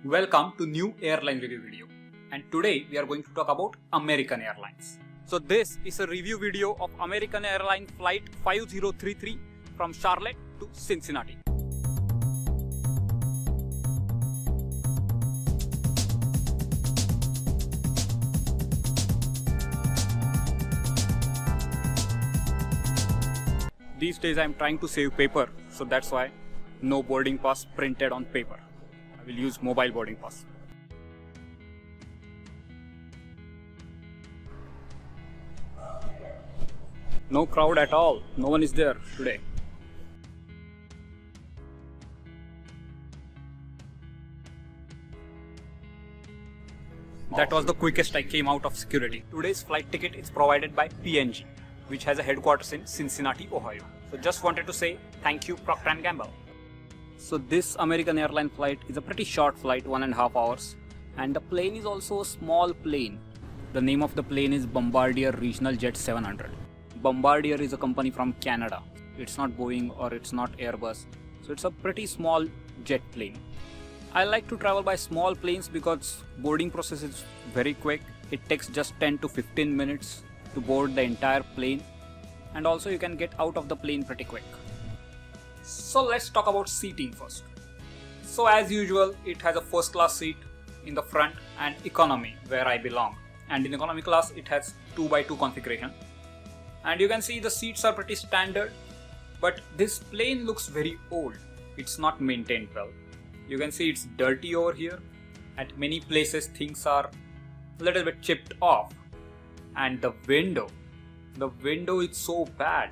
Welcome to new airline review video, and today we are going to talk about American Airlines. So this is a review video of American Airlines flight 5033 from Charlotte to Cincinnati. These days I am trying to save paper, so that's why no boarding pass printed on paper. I will use mobile boarding pass. No crowd at all. No one is there today. That was the quickest I came out of security. Today's flight ticket is provided by PNG, which has a headquarters in Cincinnati, Ohio. So just wanted to say thank you, Procter & Gamble. So this American Airlines flight is a pretty short flight, 1.5 hours. And the plane is also a small plane. The name of the plane is Bombardier Regional Jet 700. Bombardier is a company from Canada. It's not Boeing or it's not Airbus. So it's a pretty small jet plane. I like to travel by small planes because boarding process is very quick. It takes just 10 to 15 minutes to board the entire plane, and also you can get out of the plane pretty quick. So let's talk about seating first. So as usual, it has a first class seat in the front and economy where I belong, and in economy class it has 2x2 configuration, and you can see the seats are pretty standard, but this plane looks very old. It's not maintained well. You can see it's dirty over here. At many places things are a little bit chipped off. And the window is so bad.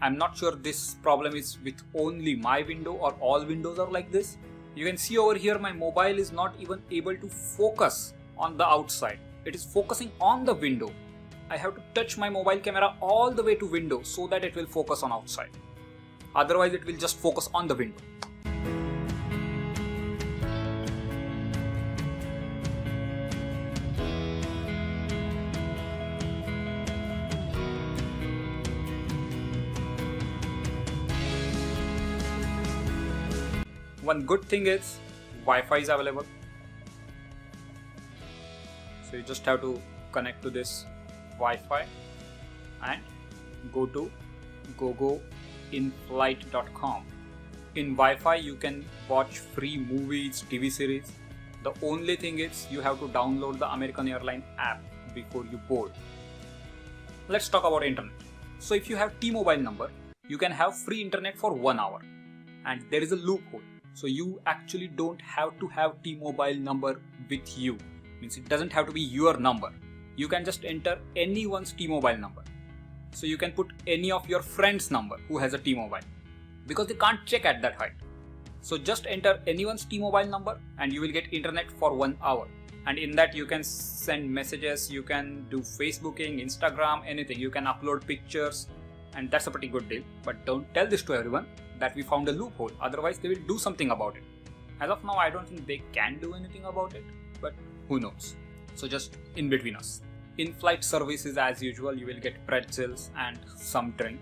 I'm not sure this problem is with only my window or all windows are like this. You can see over here my mobile is not even able to focus on the outside. It is focusing on the window. I have to touch my mobile camera all the way to window so that it will focus on outside. Otherwise it will just focus on the window. One good thing is Wi-Fi is available. So you just have to connect to this Wi-Fi and go to gogoinflight.com. In Wi-Fi you can watch free movies, TV series. The only thing is you have to download the American Airlines app before you board. Let's talk about internet. So if you have T-Mobile number, you can have free internet for 1 hour, and there is a loophole. So you actually don't have to have T-Mobile number with you. Means it doesn't have to be your number. You can just enter anyone's T-Mobile number. So you can put any of your friend's number who has a T-Mobile, because they can't check at that height. So just enter anyone's T-Mobile number and you will get internet for 1 hour. And in that you can send messages, you can do Facebooking, Instagram, anything. You can upload pictures, and that's a pretty good deal. But don't tell this to everyone that we found a loophole, otherwise they will do something about it. As of now I don't think they can do anything about it, but who knows. So just in between us. In-flight services as usual, you will get pretzels and some drink.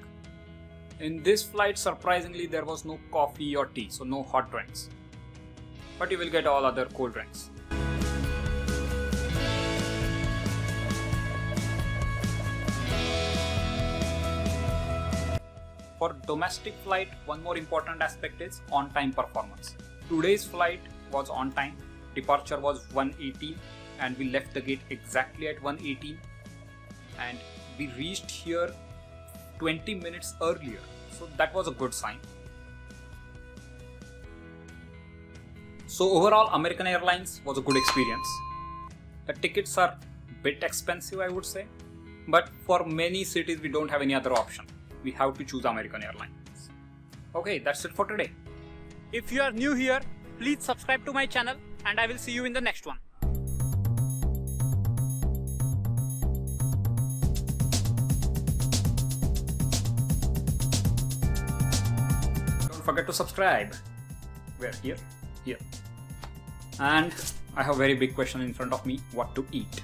In this flight surprisingly there was no coffee or tea, so no hot drinks. But you will get all other cold drinks. For domestic flight, one more important aspect is on-time performance. Today's flight was on time. Departure was 1:18 and we left the gate exactly at 1:18, and we reached here 20 minutes earlier. So that was a good sign. So overall, American Airlines was a good experience. The tickets are a bit expensive, I would say, but for many cities we don't have any other option. We have to choose American Airlines. Okay, that's it for today. If you are new here, please subscribe to my channel, and I will see you in the next one. Don't forget to subscribe. We're here. And I have a very big question in front of me: what to eat.